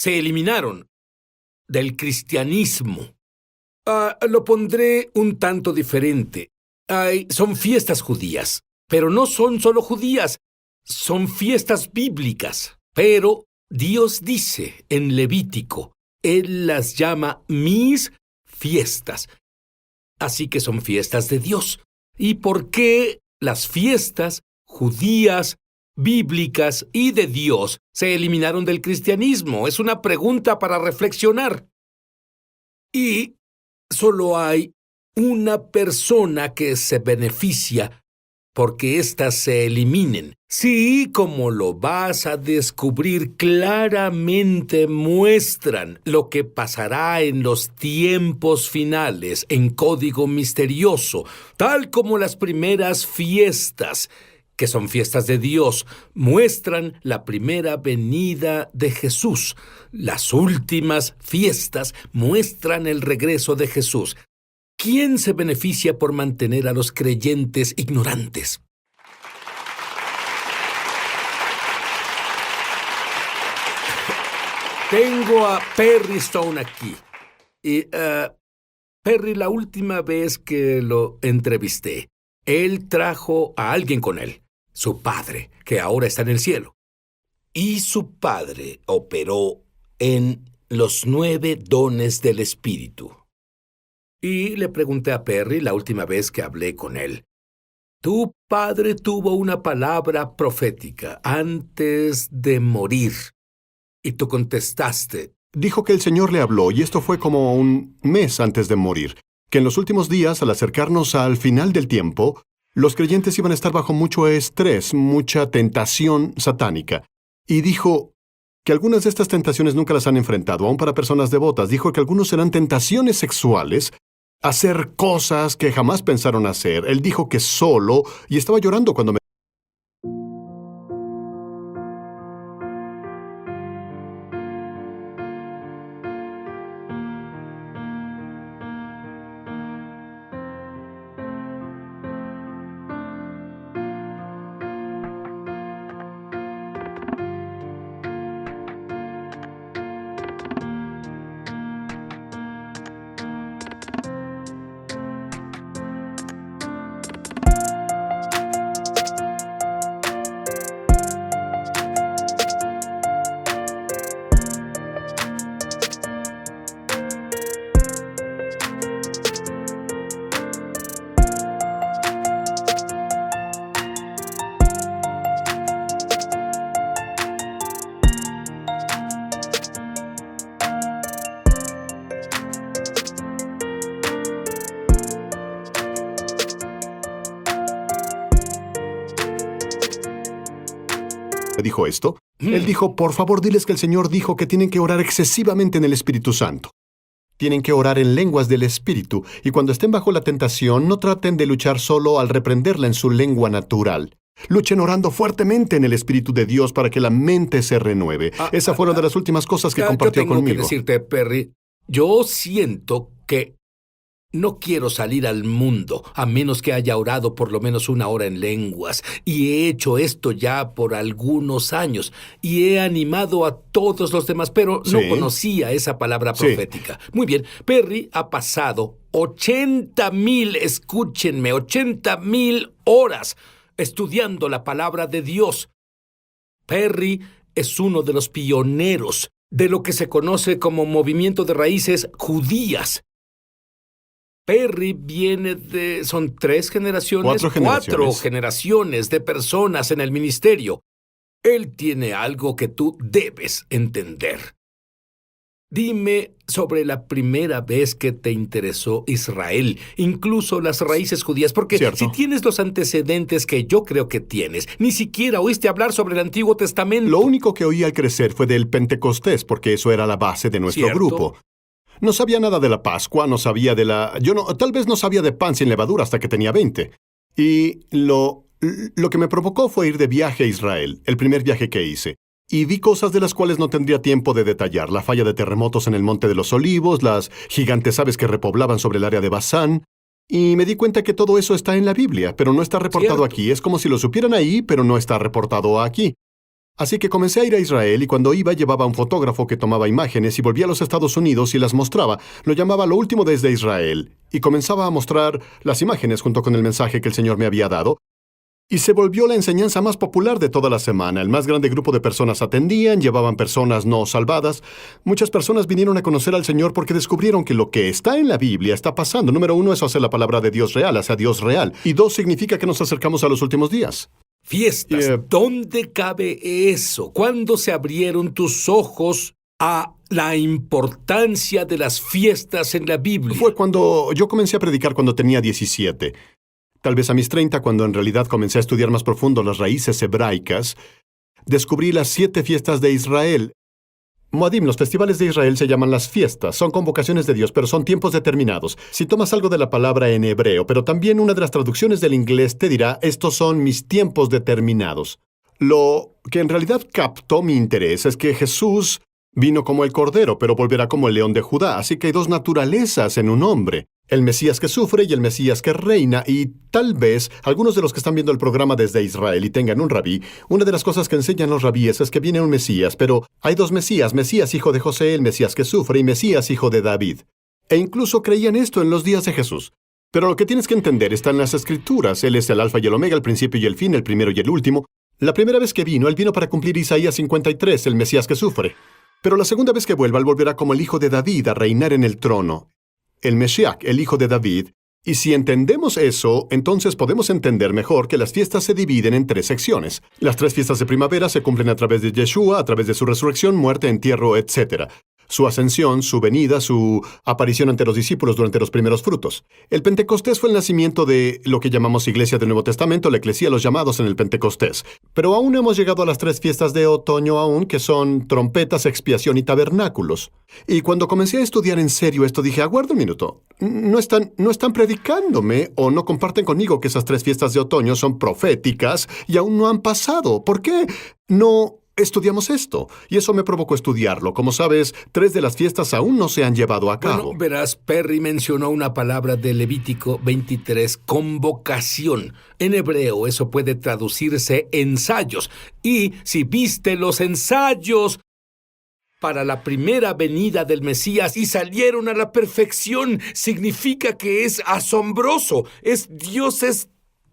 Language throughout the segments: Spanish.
se eliminaron del cristianismo. Lo pondré un tanto diferente. Son fiestas judías, pero no son solo judías, son fiestas bíblicas. Pero Dios dice en Levítico, Él las llama mis fiestas. Así que son fiestas de Dios. ¿Y por qué las fiestas judías, bíblicas y de Dios se eliminaron del cristianismo? Es una pregunta para reflexionar. Y solo hay una persona que se beneficia porque éstas se eliminen. Sí, como lo vas a descubrir claramente, muestran lo que pasará en los tiempos finales en código misterioso, tal como las primeras fiestas, que son fiestas de Dios, muestran la primera venida de Jesús. Las últimas fiestas muestran el regreso de Jesús. ¿Quién se beneficia por mantener a los creyentes ignorantes? Tengo a Perry Stone aquí. Y, Perry, la última vez que lo entrevisté, él trajo a alguien con él, su padre, que ahora está en el cielo. Y su padre operó en los 9 dones del Espíritu. Y le pregunté a Perry la última vez que hablé con él, tu padre tuvo una palabra profética antes de morir. Y tú contestaste. Dijo que el Señor le habló, y esto fue como un mes antes de morir, que en los últimos días, al acercarnos al final del tiempo, los creyentes iban a estar bajo mucho estrés, mucha tentación satánica. Y dijo que algunas de estas tentaciones nunca las han enfrentado, aún para personas devotas. Dijo que algunos serán tentaciones sexuales, hacer cosas que jamás pensaron hacer. Él dijo que solo, y estaba llorando cuando me... dijo esto. Él dijo, por favor, diles que el Señor dijo que tienen que orar excesivamente en el Espíritu Santo. Tienen que orar en lenguas del Espíritu, y cuando estén bajo la tentación, no traten de luchar solo al reprenderla en su lengua natural. Luchen orando fuertemente en el Espíritu de Dios para que la mente se renueve. Esa fue una de las últimas cosas que compartió conmigo. Yo tengo que decirte, Perry, yo siento que no quiero salir al mundo a menos que haya orado por lo menos 1 hora en lenguas. Y he hecho esto ya por algunos años. Y he animado a todos los demás, pero no conocía esa palabra profética. Muy bien, Perry ha pasado 80,000, escúchenme, 80,000 horas estudiando la palabra de Dios. Perry es uno de los pioneros de lo que se conoce como movimiento de raíces judías. Perry viene de... ¿Son 3 generaciones? 4 generaciones de personas en el ministerio. Él tiene algo que tú debes entender. Dime sobre la primera vez que te interesó Israel, incluso las raíces judías, porque si tienes los antecedentes que yo creo que tienes, ni siquiera oíste hablar sobre el Antiguo Testamento. Lo único que oí al crecer fue del Pentecostés, porque eso era la base de nuestro grupo. No sabía nada de la Pascua, no sabía de la... tal vez no sabía de pan sin levadura hasta que tenía 20. Y lo que me provocó fue ir de viaje a Israel, el primer viaje que hice. Y vi cosas de las cuales no tendría tiempo de detallar. La falla de terremotos en el Monte de los Olivos, las gigantes aves que repoblaban sobre el área de Basán. Y me di cuenta que todo eso está en la Biblia, pero no está reportado aquí. Es como si lo supieran ahí, pero no está reportado aquí. Así que comencé a ir a Israel y cuando iba llevaba un fotógrafo que tomaba imágenes y volvía a los Estados Unidos y las mostraba. Lo llamaba Lo Último desde Israel y comenzaba a mostrar las imágenes junto con el mensaje que el Señor me había dado. Y se volvió la enseñanza más popular de toda la semana. El más grande grupo de personas atendían, llevaban personas no salvadas. Muchas personas vinieron a conocer al Señor porque descubrieron que lo que está en la Biblia está pasando. Número 1, eso hace la palabra de Dios real, hace a Dios real. Y 2, significa que nos acercamos a los últimos días. Fiestas. ¿Dónde cabe eso? ¿Cuándo se abrieron tus ojos a la importancia de las fiestas en la Biblia? Fue cuando yo comencé a predicar cuando tenía 17. Tal vez a mis 30, cuando en realidad comencé a estudiar más profundo las raíces hebraicas, descubrí las 7 fiestas de Israel. Moadim, los festivales de Israel se llaman las fiestas. Son convocaciones de Dios, pero son tiempos determinados. Si tomas algo de la palabra en hebreo, pero también una de las traducciones del inglés te dirá, estos son mis tiempos determinados. Lo que en realidad captó mi interés es que Jesús vino como el Cordero, pero volverá como el León de Judá. Así que hay 2 naturalezas en un hombre. El Mesías que sufre y el Mesías que reina, y tal vez algunos de los que están viendo el programa desde Israel y tengan un rabí, una de las cosas que enseñan los rabíes es que viene un Mesías, pero hay 2 Mesías, Mesías hijo de José, el Mesías que sufre, y Mesías hijo de David. E incluso creían esto en los días de Jesús. Pero lo que tienes que entender está en las Escrituras. Él es el Alfa y el Omega, el principio y el fin, el primero y el último. La primera vez que vino, él vino para cumplir Isaías 53, el Mesías que sufre. Pero la segunda vez que vuelva, él volverá como el hijo de David a reinar en el trono. El Mesías, el hijo de David. Y si entendemos eso, entonces podemos entender mejor que las fiestas se dividen en 3 secciones. Las 3 fiestas de primavera se cumplen a través de Yeshua, a través de su resurrección, muerte, entierro, etc. Su ascensión, su venida, su aparición ante los discípulos durante los primeros frutos. El Pentecostés fue el nacimiento de lo que llamamos Iglesia del Nuevo Testamento, la Eclesía, los llamados en el Pentecostés. Pero aún no hemos llegado a las 3 fiestas de otoño aún, que son trompetas, expiación y tabernáculos. Y cuando comencé a estudiar en serio esto, dije, aguarda un minuto. No están predicándome o no comparten conmigo que esas 3 fiestas de otoño son proféticas y aún no han pasado. ¿Por qué no estudiamos esto? Y eso me provocó estudiarlo. Como sabes, 3 de las fiestas aún no se han llevado a cabo. Bueno, verás, Perry mencionó una palabra de Levítico 23, convocación. En hebreo eso puede traducirse ensayos. Y si viste los ensayos para la primera venida del Mesías y salieron a la perfección, significa que es asombroso. Dios es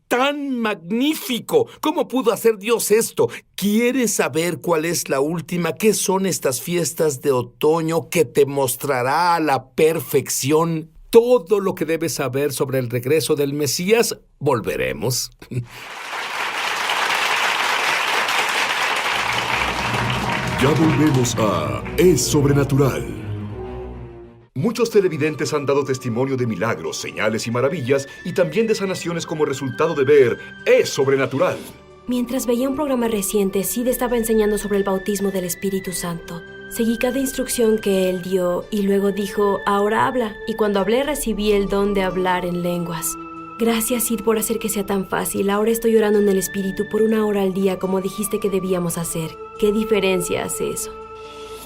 tan magnífico. ¿Cómo pudo hacer Dios esto? ¿Quieres saber cuál es la última? ¿Qué son estas fiestas de otoño que te mostrará a la perfección todo lo que debes saber sobre el regreso del Mesías? Volveremos. Ya volvemos a Es Sobrenatural. Muchos televidentes han dado testimonio de milagros, señales y maravillas, y también de sanaciones como resultado de ver Es Sobrenatural. Mientras veía un programa reciente, Sid estaba enseñando sobre el bautismo del Espíritu Santo. Seguí cada instrucción que él dio y luego dijo, ahora habla. Y cuando hablé recibí el don de hablar en lenguas. Gracias, Sid, por hacer que sea tan fácil. Ahora estoy orando en el Espíritu por 1 hora al día como dijiste que debíamos hacer. ¿Qué diferencia hace eso?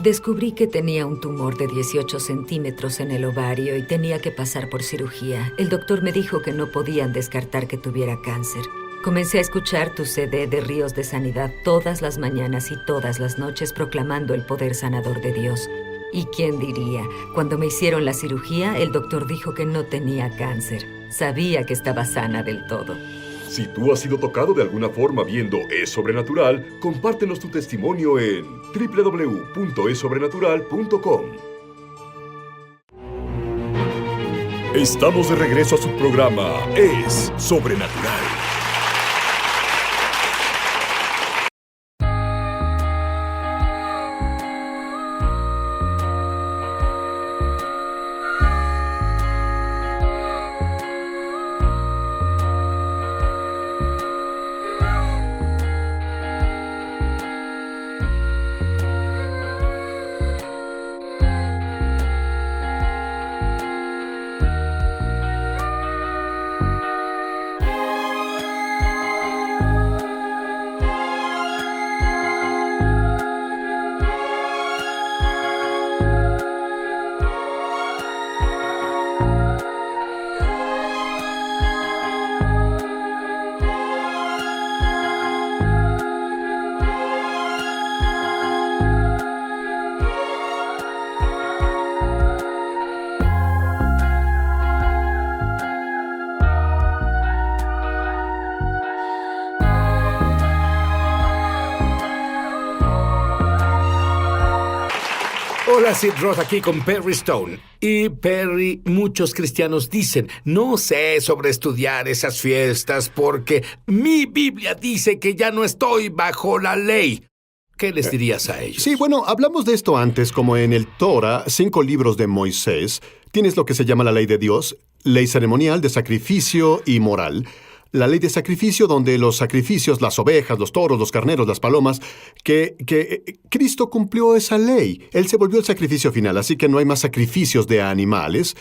Descubrí que tenía un tumor de 18 centímetros en el ovario y tenía que pasar por cirugía. El doctor me dijo que no podían descartar que tuviera cáncer. Comencé a escuchar tu CD de Ríos de Sanidad todas las mañanas y todas las noches proclamando el poder sanador de Dios. ¿Y quién diría? Cuando me hicieron la cirugía, el doctor dijo que no tenía cáncer. Sabía que estaba sana del todo. Si tú has sido tocado de alguna forma viendo Es Sobrenatural, compártenos tu testimonio en www.esobrenatural.com. Estamos de regreso a su programa Es Sobrenatural. Hola, Sid Roth aquí con Perry Stone. Y Perry, muchos cristianos dicen, no sé sobre estudiar esas fiestas porque mi Biblia dice que ya no estoy bajo la ley. ¿Qué les dirías a ellos? Sí, bueno, hablamos de esto antes, como en el Torah, 5 libros de Moisés. Tienes lo que se llama la ley de Dios, ley ceremonial, de sacrificio y moral. La ley de sacrificio, donde los sacrificios, las ovejas, los toros, los carneros, las palomas, que Cristo cumplió esa ley. Él se volvió el sacrificio final, así que no hay más sacrificios de animales.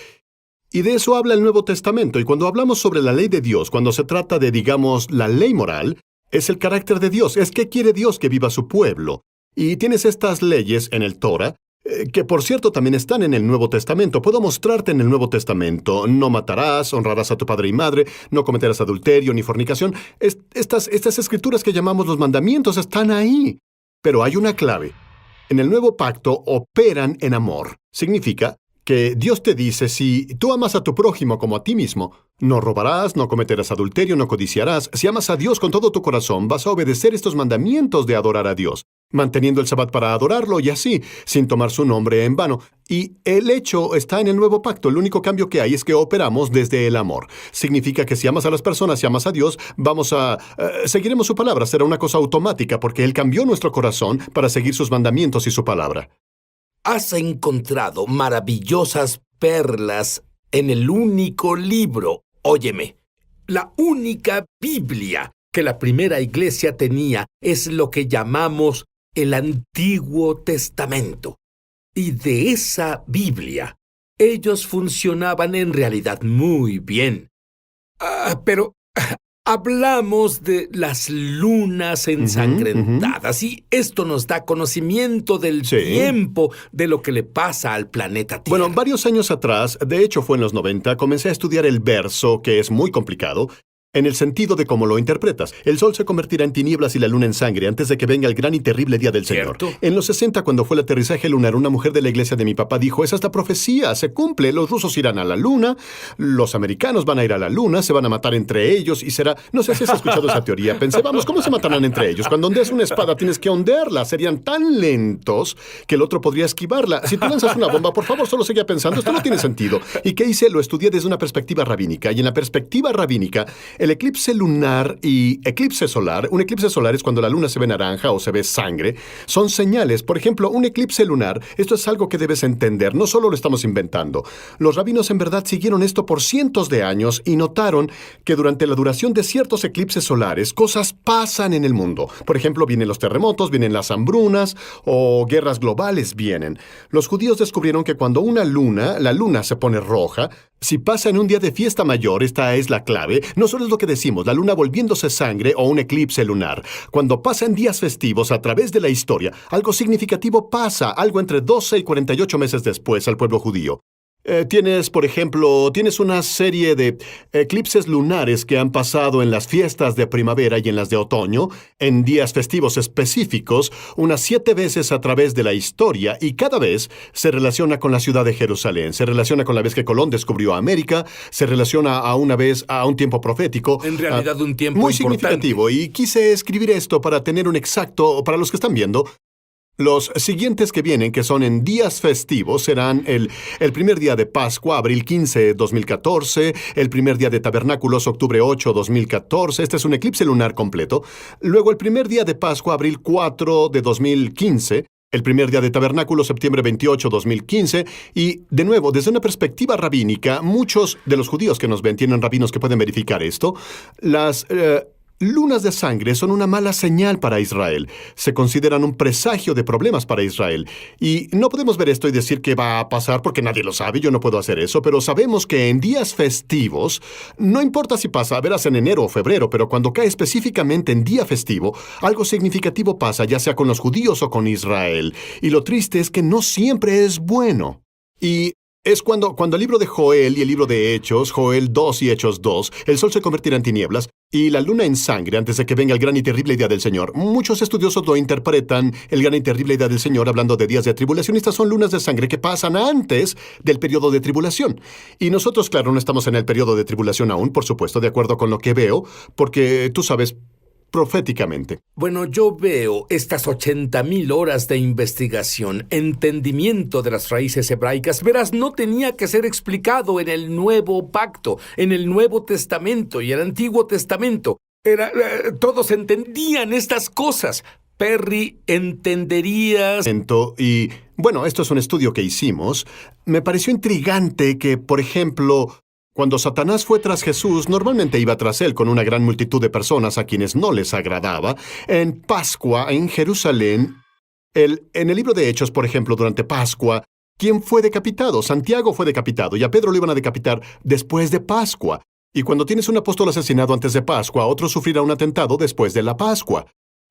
Y de eso habla el Nuevo Testamento. Y cuando hablamos sobre la ley de Dios, cuando se trata de, digamos, la ley moral, es el carácter de Dios. Es qué quiere Dios que viva su pueblo. Y tienes estas leyes en el Torah, que por cierto también están en el Nuevo Testamento. Puedo mostrarte en el Nuevo Testamento. No matarás, honrarás a tu padre y madre, no cometerás adulterio ni fornicación. Estas escrituras que llamamos los mandamientos están ahí. Pero hay una clave. En el Nuevo Pacto operan en amor. Significa que Dios te dice, si tú amas a tu prójimo como a ti mismo, no robarás, no cometerás adulterio, no codiciarás. Si amas a Dios con todo tu corazón, vas a obedecer estos mandamientos de adorar a Dios, manteniendo el Sabbat para adorarlo y así, sin tomar su nombre en vano. Y el hecho está en el Nuevo Pacto. El único cambio que hay es que operamos desde el amor. Significa que si amas a las personas, si amas a Dios, seguiremos su palabra. Será una cosa automática porque Él cambió nuestro corazón para seguir sus mandamientos y su palabra. Has encontrado maravillosas perlas en el único libro. Óyeme, la única Biblia que la primera iglesia tenía es lo que llamamos el Antiguo Testamento. Y de esa Biblia, ellos funcionaban en realidad muy bien. Pero hablamos de las lunas ensangrentadas y esto nos da conocimiento del tiempo de lo que le pasa al planeta Tierra. Bueno, varios años atrás, de hecho fue en los 90, comencé a estudiar el verso, que es muy complicado, en el sentido de cómo lo interpretas. El sol se convertirá en tinieblas y la luna en sangre antes de que venga el gran y terrible día del Señor. ¿Cierto? En los 60, cuando fue el aterrizaje lunar, una mujer de la iglesia de mi papá dijo, es esta profecía, se cumple, los rusos irán a la luna, los americanos van a ir a la luna, se van a matar entre ellos y será... No sé si has escuchado esa teoría. Pensé, vamos, ¿cómo se matarán entre ellos? Cuando ondeas una espada tienes que ondearla. Serían tan lentos que el otro podría esquivarla. Si tú lanzas una bomba, por favor, solo seguía pensando, esto no tiene sentido. ¿Y qué hice? Lo estudié desde una perspectiva rabínica. Y en la perspectiva rabínica, el eclipse lunar y eclipse solar, un eclipse solar es cuando la luna se ve naranja o se ve sangre, son señales. Por ejemplo, un eclipse lunar, esto es algo que debes entender, no solo lo estamos inventando. Los rabinos en verdad siguieron esto por cientos de años y notaron que durante la duración de ciertos eclipses solares, cosas pasan en el mundo. Por ejemplo, vienen los terremotos, vienen las hambrunas o guerras globales vienen. Los judíos descubrieron que cuando la luna se pone roja, si pasa en un día de fiesta mayor, esta es la clave, no solo es lo que decimos, la luna volviéndose sangre o un eclipse lunar. Cuando pasa en días festivos a través de la historia, algo significativo pasa, algo entre 12 y 48 meses después al pueblo judío. Por ejemplo, tienes una serie de eclipses lunares que han pasado en las fiestas de primavera y en las de otoño, en días festivos específicos, unas 7 veces a través de la historia, y cada vez se relaciona con la ciudad de Jerusalén, se relaciona con la vez que Colón descubrió América, se relaciona a un tiempo profético. En realidad, un tiempo muy importante. Significativo, y quise escribir esto para tener un exacto, para los que están viendo. Los siguientes que vienen, que son en días festivos, serán el primer día de Pascua, abril 15, 2014, el primer día de Tabernáculos, octubre 8, 2014. Este es un eclipse lunar completo. Luego, el primer día de Pascua, abril 4 de 2015. El primer día de Tabernáculos, septiembre 28, 2015. Y, de nuevo, desde una perspectiva rabínica, muchos de los judíos que nos ven tienen rabinos que pueden verificar esto. Las lunas de sangre son una mala señal para Israel. Se consideran un presagio de problemas para Israel. Y no podemos ver esto y decir que va a pasar porque nadie lo sabe, yo no puedo hacer eso, pero sabemos que en días festivos, no importa si pasa, verás en enero o febrero, pero cuando cae específicamente en día festivo, algo significativo pasa, ya sea con los judíos o con Israel. Y lo triste es que no siempre es bueno. Y es cuando el libro de Joel y el libro de Hechos, Joel 2 y Hechos 2, el sol se convertirá en tinieblas y la luna en sangre antes de que venga el gran y terrible día del Señor. Muchos estudiosos lo interpretan, el gran y terrible día del Señor, hablando de días de tribulación. Estas son lunas de sangre que pasan antes del periodo de tribulación. Y nosotros, claro, no estamos en el periodo de tribulación aún, por supuesto, de acuerdo con lo que veo, porque tú sabes, proféticamente. Bueno, yo veo estas 80,000 horas de investigación, entendimiento de las raíces hebraicas. Verás, no tenía que ser explicado en el Nuevo Pacto, en el Nuevo Testamento y el Antiguo Testamento. Todos entendían estas cosas. Perry, ¿entenderías? Y, bueno, esto es un estudio que hicimos. Me pareció intrigante que, por ejemplo, cuando Satanás fue tras Jesús, normalmente iba tras él con una gran multitud de personas a quienes no les agradaba. En Pascua, en Jerusalén, en el libro de Hechos, por ejemplo, durante Pascua, ¿quién fue decapitado? Santiago fue decapitado y a Pedro lo iban a decapitar después de Pascua. Y cuando tienes un apóstol asesinado antes de Pascua, otro sufrirá un atentado después de la Pascua.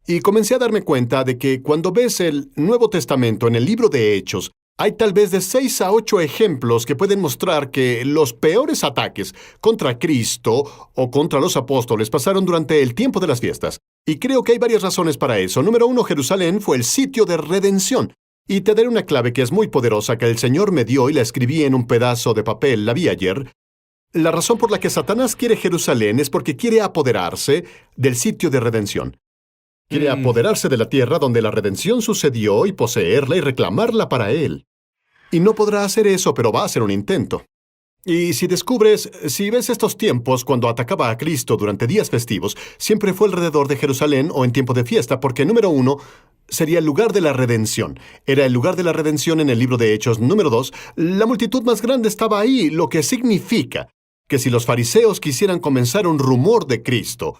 Y comencé a darme cuenta de que cuando ves el Nuevo Testamento en el libro de Hechos, hay tal vez de 6 a 8 ejemplos que pueden mostrar que los peores ataques contra Cristo o contra los apóstoles pasaron durante el tiempo de las fiestas. Y creo que hay varias razones para eso. Número 1, Jerusalén fue el sitio de redención. Y te daré una clave que es muy poderosa que el Señor me dio y la escribí en un pedazo de papel, la vi ayer. La razón por la que Satanás quiere Jerusalén es porque quiere apoderarse del sitio de redención. Quiere apoderarse de la tierra donde la redención sucedió y poseerla y reclamarla para él. Y no podrá hacer eso, pero va a hacer un intento. Y si ves estos tiempos cuando atacaba a Cristo durante días festivos, siempre fue alrededor de Jerusalén o en tiempo de fiesta, porque número 1, sería el lugar de la redención. Era el lugar de la redención en el libro de Hechos. Número 2, la multitud más grande estaba ahí, lo que significa que si los fariseos quisieran comenzar un rumor de Cristo,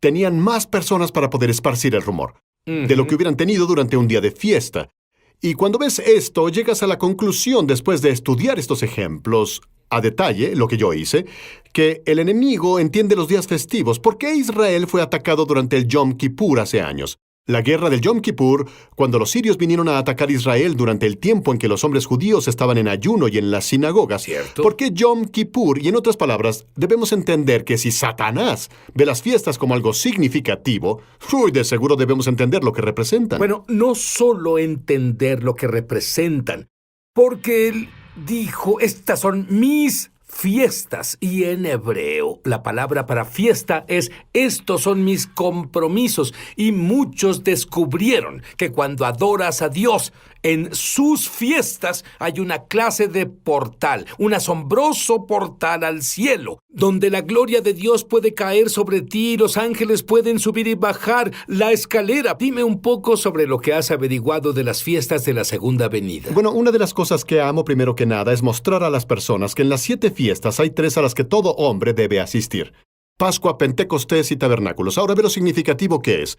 tenían más personas para poder esparcir el rumor, de lo que hubieran tenido durante un día de fiesta. Y cuando ves esto, llegas a la conclusión, después de estudiar estos ejemplos a detalle, lo que yo hice, que el enemigo entiende los días festivos. ¿Por qué Israel fue atacado durante el Yom Kippur hace años? La guerra del Yom Kippur, cuando los sirios vinieron a atacar Israel durante el tiempo en que los hombres judíos estaban en ayuno y en las sinagogas. ¿Cierto? ¿Por qué Yom Kippur? Y en otras palabras, debemos entender que si Satanás ve las fiestas como algo significativo, de seguro debemos entender lo que representan. Bueno, no solo entender lo que representan, porque él dijo, estas son mis fiestas, y en hebreo la palabra para fiesta es estos son mis compromisos, y muchos descubrieron que cuando adoras a Dios en sus fiestas hay una clase de portal, un asombroso portal al cielo, donde la gloria de Dios puede caer sobre ti, los ángeles pueden subir y bajar la escalera. Dime un poco sobre lo que has averiguado de las fiestas de la segunda venida. Bueno, una de las cosas que amo primero que nada es mostrar a las personas que en las 7 fiestas hay 3 a las que todo hombre debe asistir: Pascua, Pentecostés y Tabernáculos. Ahora ve lo significativo que es.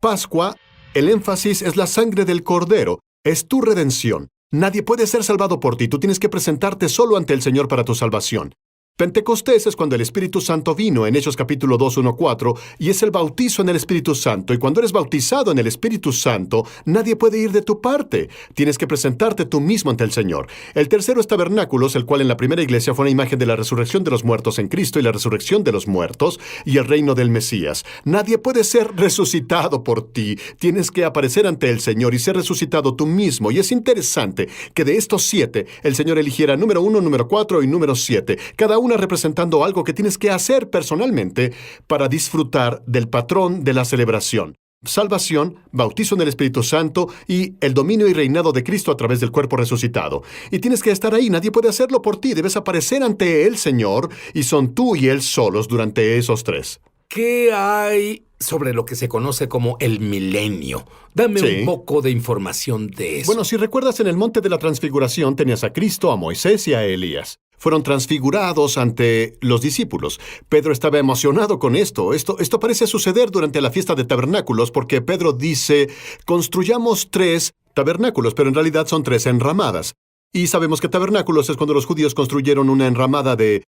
Pascua, el énfasis es la sangre del Cordero. Es tu redención. Nadie puede ser salvado por ti. Tú tienes que presentarte solo ante el Señor para tu salvación. Pentecostés es cuando el Espíritu Santo vino en Hechos capítulo 2, 1, 4, y es el bautizo en el Espíritu Santo. Y cuando eres bautizado en el Espíritu Santo, nadie puede ir de tu parte. Tienes que presentarte tú mismo ante el Señor. El tercero es Tabernáculos, el cual en la primera iglesia fue una imagen de la resurrección de los muertos en Cristo y la resurrección de los muertos y el reino del Mesías. Nadie puede ser resucitado por ti. Tienes que aparecer ante el Señor y ser resucitado tú mismo. Y es interesante que de estos 7, el Señor eligiera número 1, número 4 y número 7. Cada una representando algo que tienes que hacer personalmente para disfrutar del patrón de la celebración: salvación, bautizo en el Espíritu Santo y el dominio y reinado de Cristo a través del cuerpo resucitado. Y tienes que estar ahí, nadie puede hacerlo por ti, debes aparecer ante el Señor y son tú y Él solos durante esos 3. ¿Qué hay sobre lo que se conoce como el milenio? Dame un poco de información de eso. Bueno, si recuerdas, en el Monte de la Transfiguración tenías a Cristo, a Moisés y a Elías. Fueron transfigurados ante los discípulos. Pedro estaba emocionado con esto. Esto parece suceder durante la fiesta de tabernáculos porque Pedro dice, construyamos 3 tabernáculos, pero en realidad son 3 enramadas. Y sabemos que tabernáculos es cuando los judíos construyeron una enramada de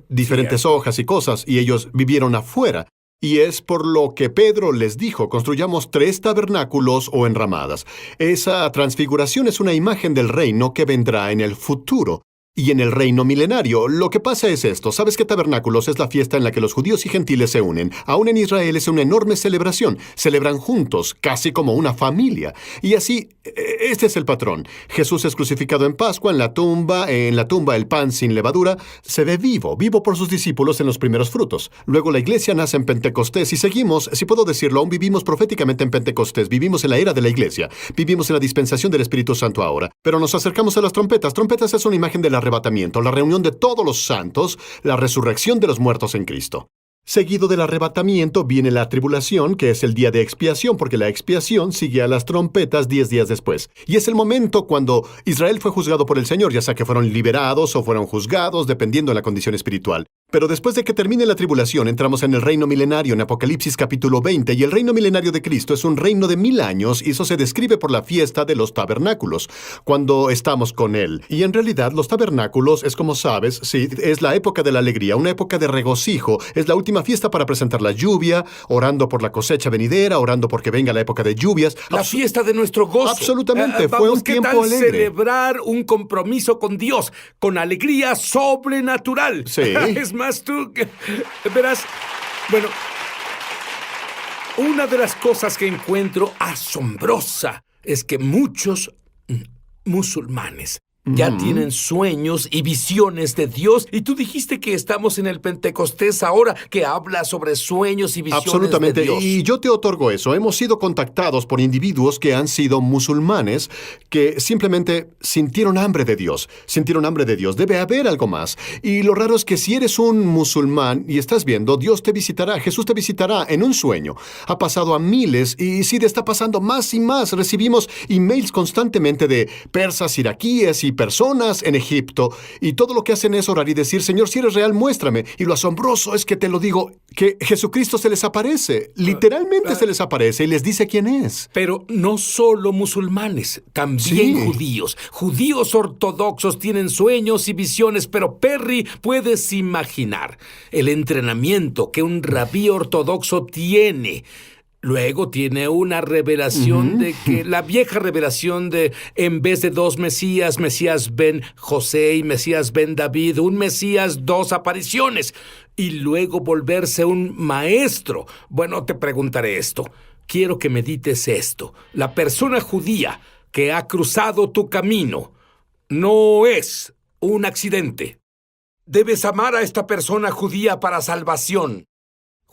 diferentes hojas y cosas, y ellos vivieron afuera. Y es por lo que Pedro les dijo, construyamos 3 tabernáculos o enramadas. Esa transfiguración es una imagen del reino que vendrá en el futuro. y en el reino milenario. Lo que pasa es esto. ¿Sabes que Tabernáculos es la fiesta en la que los judíos y gentiles se unen? Aún en Israel es una enorme celebración. Celebran juntos, casi como una familia. Y así, este es el patrón. Jesús es crucificado en Pascua, en la tumba el pan sin levadura se ve vivo por sus discípulos en los primeros frutos. Luego la iglesia nace en Pentecostés y seguimos, si puedo decirlo, aún vivimos proféticamente en Pentecostés. Vivimos en la era de la iglesia. Vivimos en la dispensación del Espíritu Santo ahora. Pero nos acercamos a las trompetas. Trompetas es una imagen del arrebatamiento, la reunión de todos los santos, la resurrección de los muertos en Cristo. Seguido del arrebatamiento viene la tribulación, que es el día de expiación, porque la expiación sigue a las trompetas 10 días después. Y es el momento cuando Israel fue juzgado por el Señor, ya sea que fueron liberados o fueron juzgados, dependiendo de la condición espiritual. Pero después de que termine la tribulación, entramos en el reino milenario en Apocalipsis capítulo 20, y el reino milenario de Cristo es un reino de 1000 años, y eso se describe por la fiesta de los tabernáculos, cuando estamos con Él. Y en realidad los tabernáculos es, como sabes, sí, es la época de la alegría, una época de regocijo, es la última fiesta para presentar la lluvia, orando por la cosecha venidera, orando porque venga la época de lluvias. La fiesta de nuestro gozo. Absolutamente, fue un tiempo ¿qué tal alegre. celebrar un compromiso con Dios, con alegría sobrenatural? Sí. Es más, tú, verás, bueno, una de las cosas que encuentro asombrosa es que muchos musulmanes ya tienen sueños y visiones de Dios. Y tú dijiste que estamos en el Pentecostés ahora, que habla sobre sueños y visiones Absolutamente. de Dios. Y yo te otorgo eso. Hemos sido contactados por individuos que han sido musulmanes, que simplemente sintieron hambre de Dios. Sintieron hambre de Dios. Debe haber algo más. Y lo raro es que si eres un musulmán y estás viendo, Dios te visitará, Jesús te visitará en un sueño. Ha pasado a miles y sí, está pasando más y más. Recibimos emails constantemente de persas, iraquíes y personas en Egipto, y todo lo que hacen es orar y decir: Señor, si eres real, muéstrame. Y lo asombroso es que te lo digo, que Jesucristo se les aparece, literalmente se les aparece y les dice quién es. Pero no solo musulmanes, también judíos. Judíos ortodoxos tienen sueños y visiones, pero Perry, puedes imaginar el entrenamiento que un rabí ortodoxo tiene. Luego tiene una revelación de que la vieja revelación de, en vez de 2 Mesías, Mesías ben José y Mesías ben David, un Mesías, 2 apariciones, y luego volverse un maestro. Bueno, te preguntaré esto. Quiero que medites esto. La persona judía que ha cruzado tu camino no es un accidente. Debes amar a esta persona judía para salvación.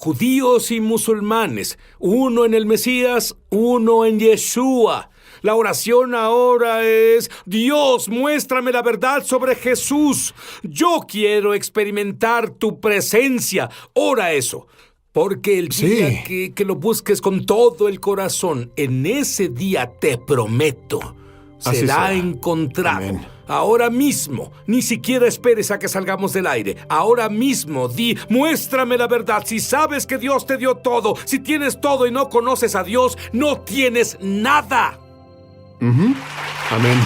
Judíos y musulmanes, uno en el Mesías, uno en Yeshua. La oración ahora es: Dios, muéstrame la verdad sobre Jesús. Yo quiero experimentar tu presencia. Ora eso. Porque el día que lo busques con todo el corazón, en ese día te prometo, será encontrado. Amén. Ahora mismo, ni siquiera esperes a que salgamos del aire. Ahora mismo, muéstrame la verdad. Si sabes que Dios te dio todo, si tienes todo y no conoces a Dios, no tienes nada. Amén.